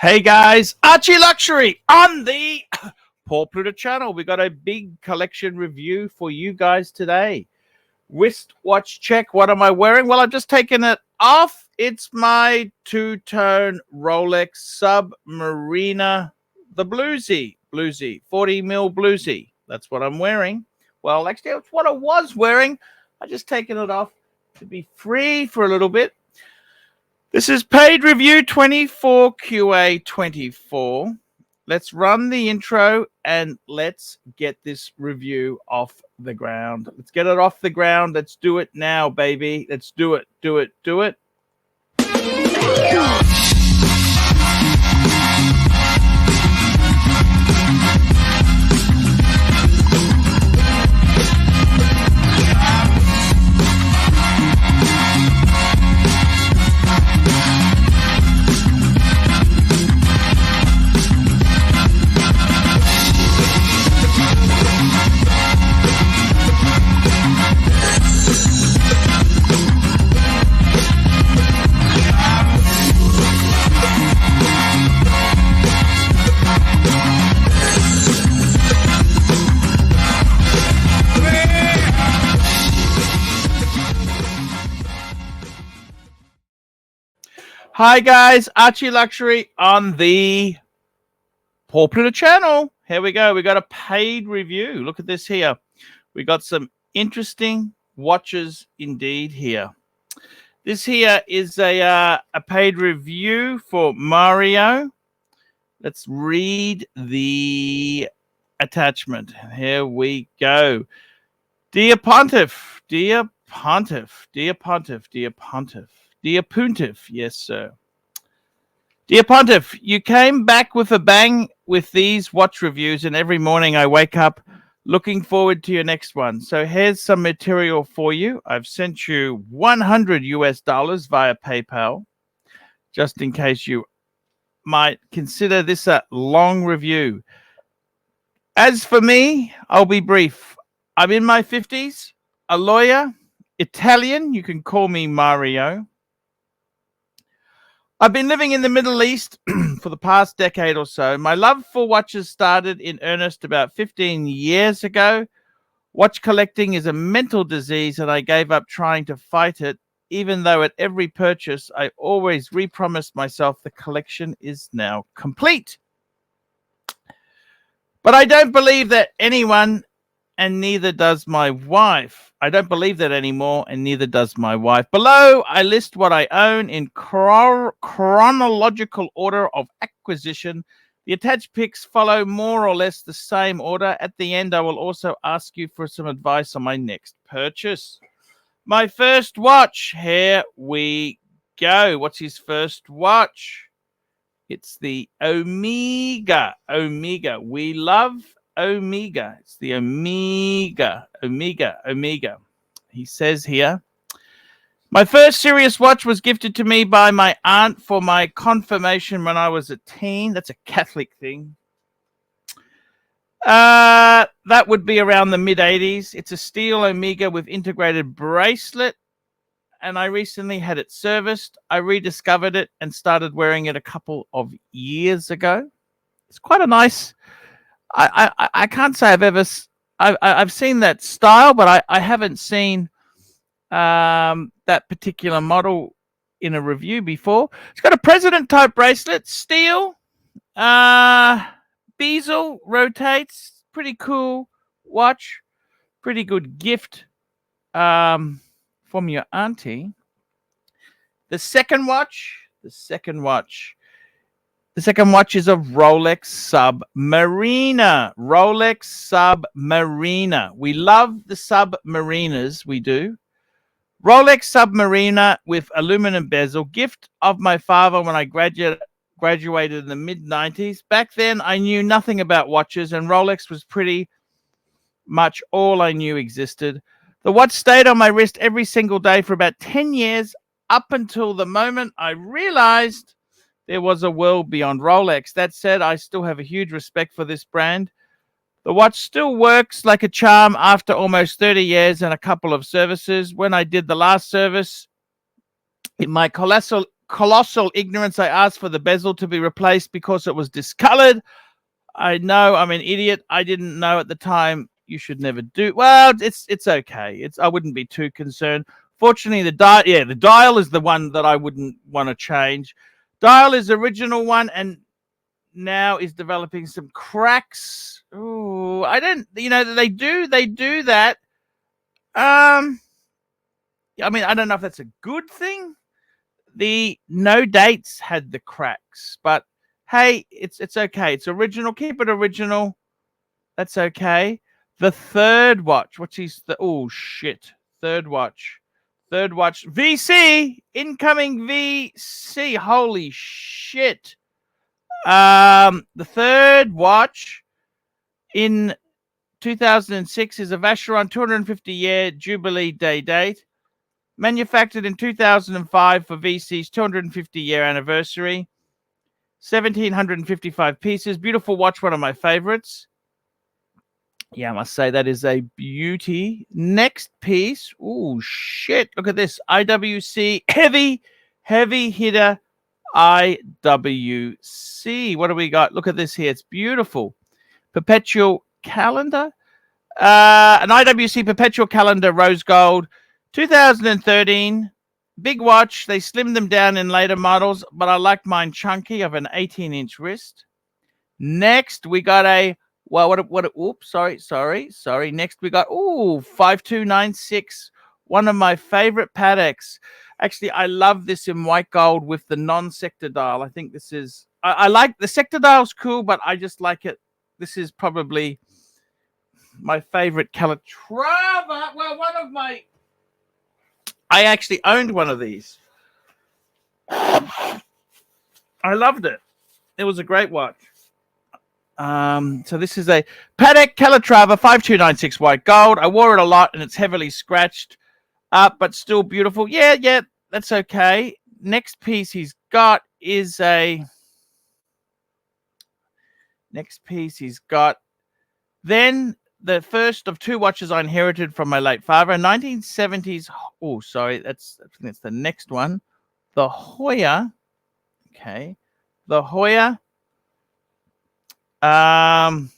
Hey guys, ArchieLuxury on the Pluta channel. We got a big collection review for you guys today. Wristwatch check. What am I wearing? Well, I've just taken it off. It's my two-tone Rolex Submariner, the bluesy 40mm bluesy. That's what I'm wearing. Well, actually, that's what I was wearing. I just taken it off to be free for a little bit. This is paid review 24QA24. Let's run the intro and let's get this review off the ground. Let's get it off the ground. Let's do it now, baby. Let's do it, do it, do it. Hi guys, ArchieLuxury on the Pluta channel. Here we go. We got a paid review. Look at this here. We got some interesting watches indeed here. This here is a paid review for Mario. Let's read the attachment. Here we go. Dear Pontiff, dear Pontiff, dear Pontiff, dear Pontiff. Dear Pontiff, yes, sir. Dear Pontiff, you came back with a bang with these watch reviews, and every morning I wake up looking forward to your next one. So here's some material for you. I've sent you $100 via PayPal, just in case you might consider this a long review. As for me, I'll be brief. I'm in my 50s, a lawyer, Italian. You can call me Mario. I've been living in the Middle East for the past decade or so. My love for watches started in earnest about 15 years ago. Watch collecting is a mental disease, and I gave up trying to fight it, even though at every purchase I always re-promised myself the collection is now complete. But I don't believe that anyone, and neither does my wife. I don't believe that anymore, and neither does my wife. Below, I list what I own in chronological order of acquisition. The attached pics follow more or less the same order. At the end, I will also ask you for some advice on my next purchase. My first watch. Here we go. What's his first watch? It's the Omega. Omega. We love Omega. It's the Omega. Omega. He says here, my first serious watch was gifted to me by my aunt for my confirmation when I was a teen. That's a Catholic thing. That would be around the mid-80s. It's a steel Omega with integrated bracelet, and I recently had it serviced. I rediscovered it and started wearing it a couple of years ago. It's quite a nice... I can't say I've seen that style, but I haven't seen that particular model in a review before. It's got a president type bracelet, steel, bezel, rotates, pretty cool watch, pretty good gift from your auntie. The second watch is a Rolex Submariner. Rolex Submariner. We love the Submariners. We do. Rolex Submariner with aluminum bezel. Gift of my father when I graduated in the mid-90s. Back then, I knew nothing about watches, and Rolex was pretty much all I knew existed. The watch stayed on my wrist every single day for about 10 years, up until the moment I realized there was a world beyond Rolex. That said, I still have a huge respect for this brand. The watch still works like a charm after almost 30 years and a couple of services. When I did the last service, my cholesterol colossal ignorance, I asked for the bezel to be replaced because it was discolored. I know I'm an idiot. I didn't know at the time. You should never do. Well, it's okay. I wouldn't be too concerned. Fortunately, the dial is the one that I wouldn't want to change. Dial is the original one, and now is developing some cracks. Ooh, I don't. They do that. I mean, I don't know if that's a good thing. The no dates had the cracks, but hey, it's okay. It's original. Keep it original. That's okay. The third watch. What's his? Oh shit! Third watch. VC incoming. VC. Holy shit! The third watch in 2006 is a Vacheron 250-year Jubilee Day date. Manufactured in 2005 for VC's 250-year anniversary. 1,755 pieces. Beautiful watch, one of my favorites. Yeah, I must say that is a beauty. Next piece. Oh, shit. Look at this. IWC heavy hitter IWC. What do we got? Look at this here. It's beautiful. Perpetual calendar. An IWC perpetual calendar rose gold. 2013. Big watch. They slimmed them down in later models, but I like mine chunky of an 18-inch wrist. Next, we got a oops, sorry. Next, we got 5296, one of my favorite Pateks. Actually, I love this in white gold with the non-sector dial. I think this is I like the sector dial's cool, but I just like it. This is probably my favorite Calatrava. Well, I actually owned one of these. I loved it. It was a great watch. So this is a Patek Calatrava 5296 white gold. I wore it a lot and it's heavily scratched up, but still beautiful. Yeah, that's okay. Next piece he's got is then the first of two watches I inherited from my late father, 1970s. Oh, sorry, that's the next one. The Hoya. Okay. The Hoya. Otavia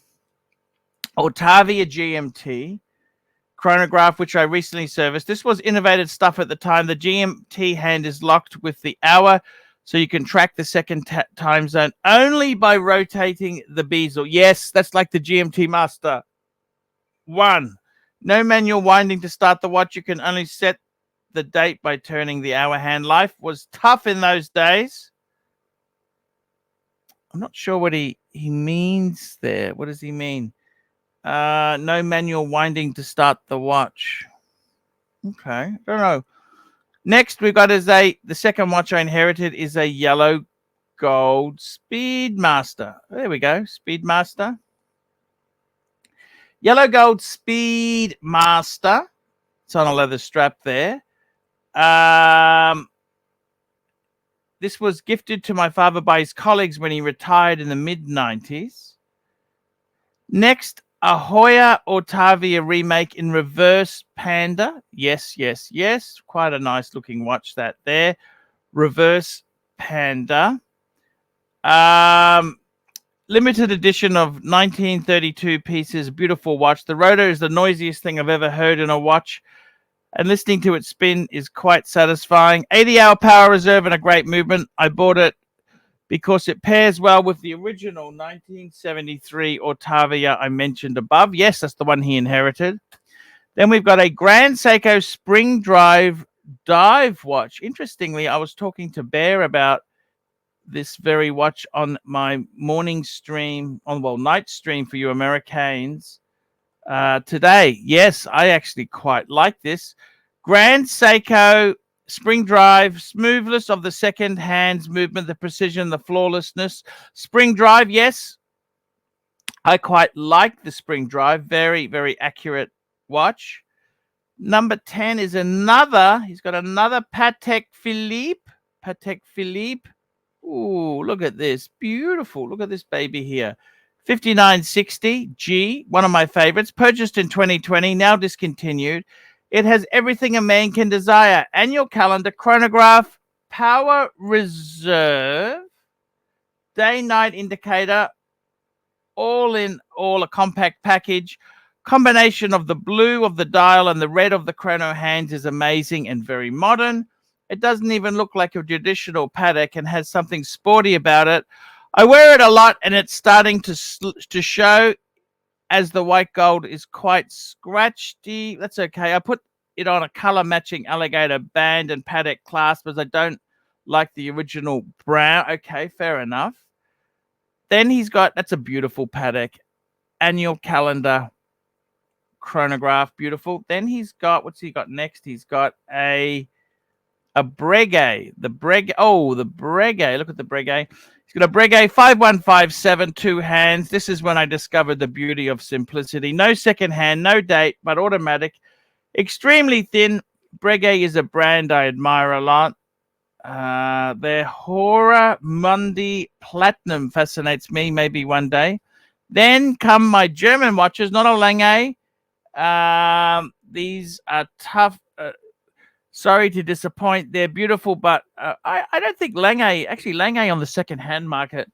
GMT chronograph, which I recently serviced. This was innovative stuff at the time. The GMT hand is locked with the hour, so you can track the second time zone only by rotating the bezel. Yes, that's like the GMT Master 1. No manual winding to start the watch. You can only set the date by turning the hour hand. Life was tough in those days. I'm not sure what he means there. What does he mean? No manual winding to start the watch. Okay, I don't know. Next, we've got the second watch I inherited is a yellow gold Speedmaster. There we go, Speedmaster. Yellow gold Speedmaster. It's on a leather strap there. This was gifted to my father by his colleagues when he retired in the mid-90s. Next, a Hoya Otavia remake in reverse panda. Yes. Quite a nice looking watch that there. Reverse panda. Limited edition of 1932 pieces. Beautiful watch. The rotor is the noisiest thing I've ever heard in a watch, and listening to it spin is quite satisfying. 80-hour power reserve and a great movement. I bought it because it pairs well with the original 1973 Otavia I mentioned above. Yes, that's the one he inherited. Then we've got a Grand Seiko spring drive dive watch. Interestingly, I was talking to Bear about this very watch on my morning stream, night stream for you Americans. Today. Yes, I actually quite like this. Grand Seiko spring drive, smoothness of the second hand's movement, the precision, the flawlessness. Spring drive, yes. I quite like the spring drive. Very, very accurate watch. Number 10 is he's got another Patek Philippe. Ooh, look at this. Beautiful. Look at this baby here. 5960 G, one of my favorites, purchased in 2020, now discontinued. It has everything a man can desire. Annual calendar, chronograph, power reserve, day-night indicator, all a compact package. Combination of the blue of the dial and the red of the chrono hands is amazing and very modern. It doesn't even look like a traditional paddock and has something sporty about it. I wear it a lot and it's starting to show, as the white gold is quite scratchy. That's okay. I put it on a color matching alligator band and paddock clasp as I don't like the original brown. Okay, fair enough. Then he's got, that's a beautiful paddock, annual calendar, chronograph, beautiful. Then he's got, what's he got next? He's got a Breguet. The Breguet. Look at the Breguet. He's got a Breguet 5157, 2 hands. This is when I discovered the beauty of simplicity. No second hand, no date, but automatic. Extremely thin. Breguet is a brand I admire a lot. Their Hora Mundi Platinum fascinates me, maybe one day. Then come my German watches, not a Lange. These are tough. Sorry to disappoint. They're beautiful, but I don't think Lange on the second-hand market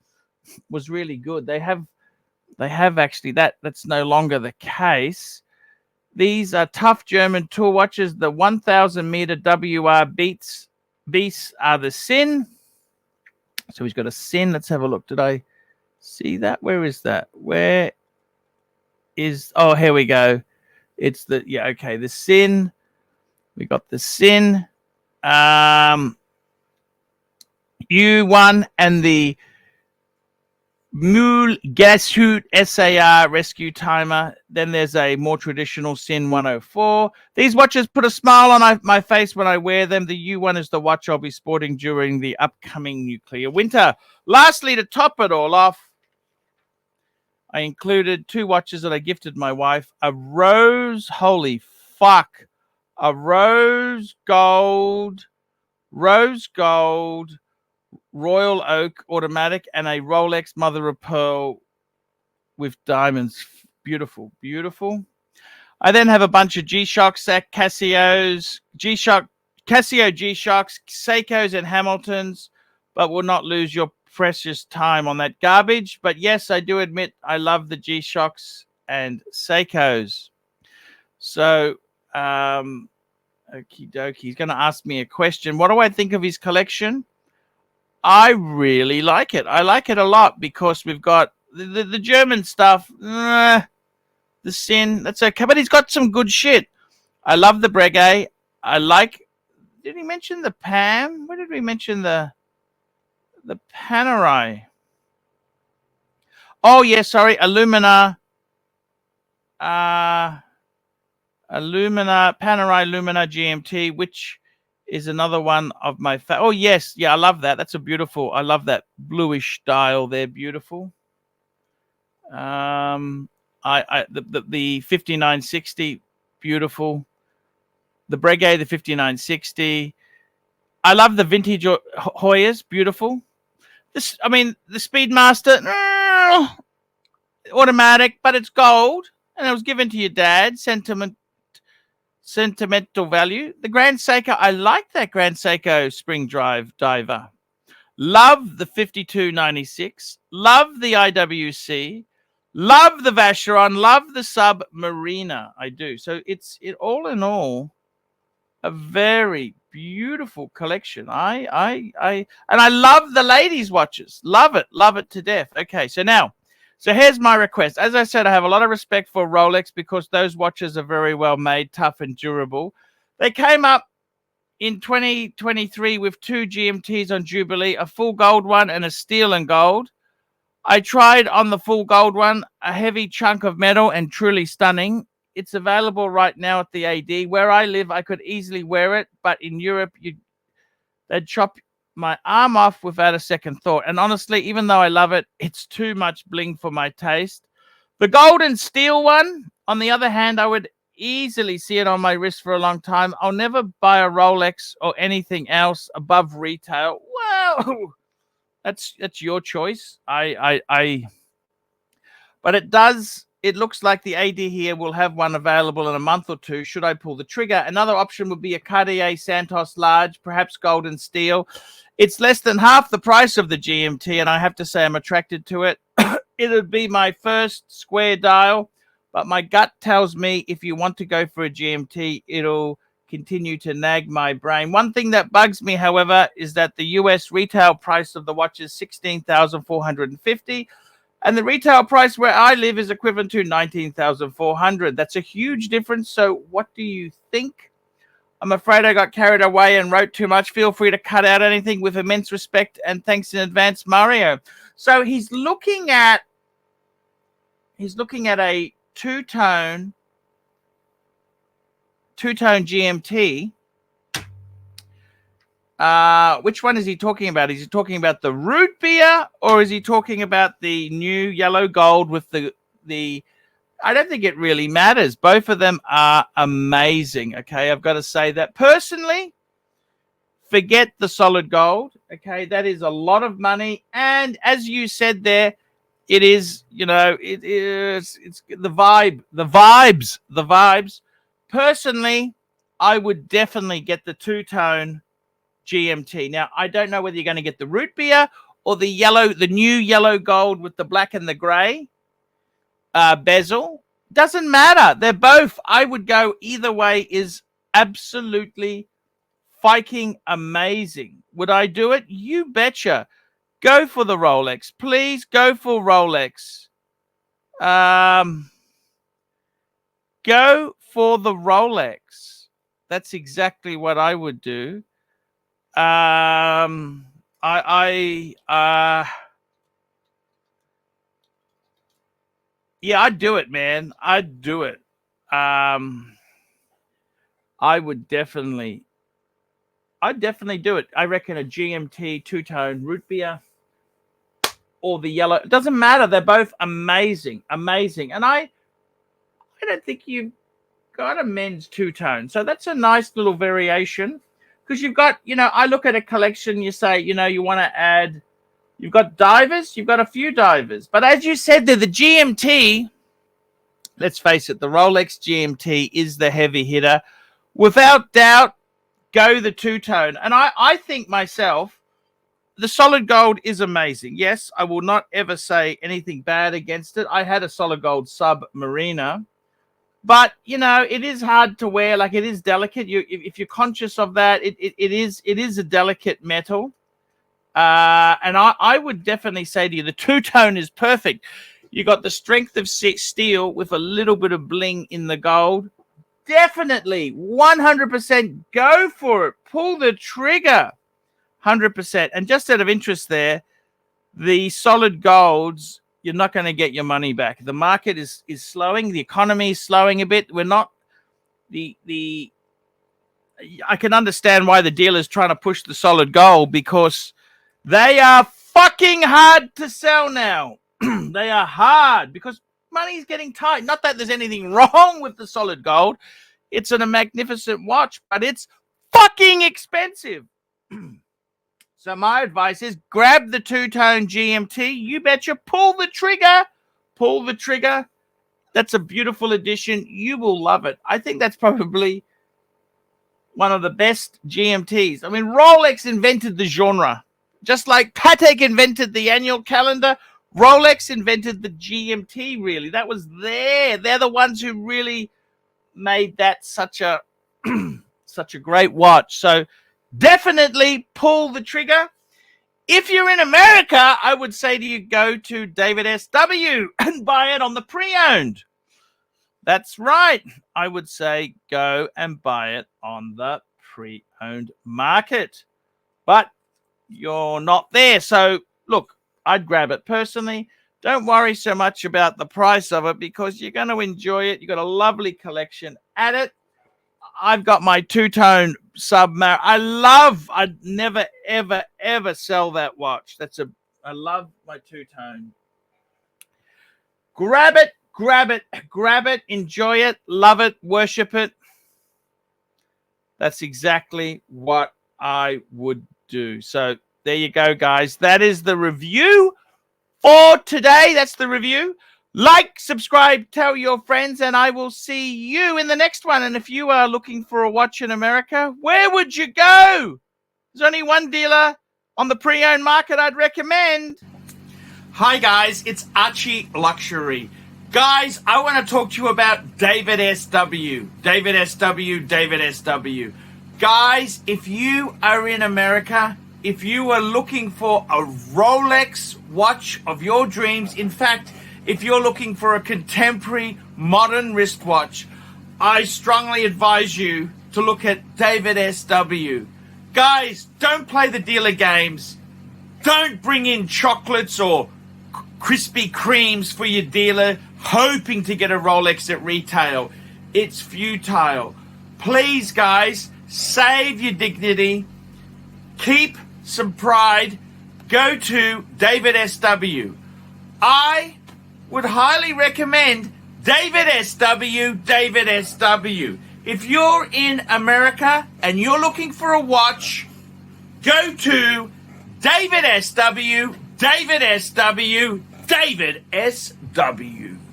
was really good. They have actually, that's no longer the case. These are tough German tour watches. The 1,000-meter WR Beasts are the Sin. So he's got a Sin. Let's have a look. Did I see that? Where is that? Where is... Oh, here we go. It's the... Yeah, okay. The Sin. We got the Sin. U1 and the Mule Gashut SAR rescue timer. Then there's a more traditional Sin 104. These watches put a smile on my face when I wear them. The U1 is the watch I'll be sporting during the upcoming nuclear winter. Lastly, to top it all off, I included 2 watches that I gifted my wife. A rose, holy fuck, a rose gold Royal Oak automatic and a Rolex mother of pearl with diamonds. Beautiful, beautiful. I then have a bunch of G-Shocks, Casios, Casio G-Shocks, Seikos and Hamiltons, but will not lose your precious time on that garbage. But yes, I do admit I love the G-Shocks and Seikos. So, okie dokie. He's going to ask me a question. What do I think of his collection? I really like it. I like it a lot because we've got the German stuff. The Sin, that's okay. But he's got some good shit. I love the Breguet. I like... Did he mention the Pam? Where did we mention the Panerai? Oh, yeah, sorry. Illumina. Panerai Lumina GMT, which is another one of my oh yes, yeah, I love that. That's a beautiful. I love that bluish dial there. Beautiful. The 5960, beautiful. The Breguet, the 5960. I love the vintage Hoyas, beautiful. This, I mean, the Speedmaster, automatic, but it's gold, and it was given to your dad. Sentimental value. The Grand Seiko, I like that Grand Seiko spring drive diver. Love the 5296. Love the IWC. Love the Vacheron. Love the Submarina. I do. So it's all in all a very beautiful collection. And I love the ladies' watches. Love it to death. Okay, so here's my request. As I said, I have a lot of respect for Rolex because those watches are very well made, tough and durable. They came up in 2023 with 2 GMTs on Jubilee, a full gold one and a steel and gold. I tried on the full gold one, a heavy chunk of metal and truly stunning. It's available right now at the AD. Where I live, I could easily wear it, but in Europe, they'd chop my arm off without a second thought. And honestly, even though I love it, it's too much bling for my taste. The gold and steel one, on the other hand, I would easily see it on my wrist for a long time. I'll never buy a Rolex or anything else above retail. Well, that's your choice. But it does it looks like the AD here will have one available in a month or two. Should I pull the trigger? Another option would be a Cartier Santos Large, perhaps gold and steel. It's less than half the price of the GMT, and I have to say I'm attracted to it. It would be my first square dial, but my gut tells me if you want to go for a GMT, it'll continue to nag my brain. One thing that bugs me, however, is that the US retail price of the watch is $16,450. And the retail price where I live is equivalent to $19,400. That's a huge difference. So what do you think? I'm afraid I got carried away and wrote too much. Feel free to cut out anything. With immense respect and thanks in advance, Mario. So he's looking at a two-tone GMT. Which one is he talking about? Is he talking about the root beer, or is he talking about the new yellow gold with the I don't think it really matters. Both of them are amazing. Okay, I've got to say that personally. Forget the solid gold. Okay, that is a lot of money, and as you said there, it is, you know, it's the vibes. Personally, I would definitely get the two-tone GMT. Now, I don't know whether you're going to get the root beer or the new yellow gold with the black and the gray bezel. Doesn't matter. They're both, I would go either way, is absolutely fucking amazing. Would I do it? You betcha. Go for the Rolex. Please go for Rolex. Go for the Rolex. That's exactly what I would do. Yeah, I'd do it, man. I'd do it. I would definitely. I'd definitely do it. I reckon a GMT two-tone root beer or the yellow. It doesn't matter. They're both amazing. Amazing. And I don't think you've got a men's two-tone. So that's a nice little variation. Because you've got, you know, I look at a collection, you say, you know, you want to add, you've got divers, you've got a few divers. But as you said, the GMT, let's face it, the Rolex GMT is the heavy hitter. Without doubt, go the two-tone. And I think myself, the solid gold is amazing. Yes, I will not ever say anything bad against it. I had a solid gold Submariner. But, you know, it is hard to wear. Like, it is delicate. If you're conscious of that, it is a delicate metal. And I would definitely say to you, the two-tone is perfect. You got the strength of steel with a little bit of bling in the gold. Definitely, 100% go for it. Pull the trigger, 100%. And just out of interest there, the solid golds, you're not going to get your money back. The market is slowing. The economy is slowing a bit. We're not I can understand why the dealer's trying to push the solid gold, because they are fucking hard to sell now. They are hard because money's getting tight. Not that there's anything wrong with the solid gold. It's a magnificent watch, but it's fucking expensive. So my advice is grab the two-tone GMT. You betcha. Pull the trigger. Pull the trigger. That's a beautiful addition. You will love it. I think that's probably one of the best GMTs. I mean, Rolex invented the genre. Just like Patek invented the annual calendar, Rolex invented the GMT, really. That was there. They're the ones who really made that such a such a great watch. So definitely pull the trigger. If you're in America, I would say to you, go to David SW and buy it on the pre-owned. That's right. I would say go and buy it on the pre-owned market. But you're not there. So look, I'd grab it personally. Don't worry so much about the price of it, because you're going to enjoy it. You've got a lovely collection at it. I've got my two-tone Submariner. I'd never, ever, ever sell that watch. I love my two-tone. Grab it, grab it, grab it. Enjoy it, love it, worship it. That's exactly what I would do. So there you go, guys. That is the review for today. That's the review Like, subscribe, tell your friends, and I will see you in the next one. And if you are looking for a watch in America, where would you go? There's only one dealer on the pre-owned market I'd recommend. Hi guys, it's ArchieLuxury. Guys, I want to talk to you about David SW. David SW, David SW. Guys, if you are in America, if you are looking for a Rolex watch of your dreams, in fact, if you're looking for a contemporary modern wristwatch, I strongly advise you to look at David SW. Guys, don't play the dealer games. Don't bring in chocolates or Krispy Kremes for your dealer hoping to get a Rolex at retail. It's futile. Please, guys, save your dignity. Keep some pride. Go to David SW. I would highly recommend David SW, David SW. If you're in America and you're looking for a watch, go to David SW, David SW, David SW.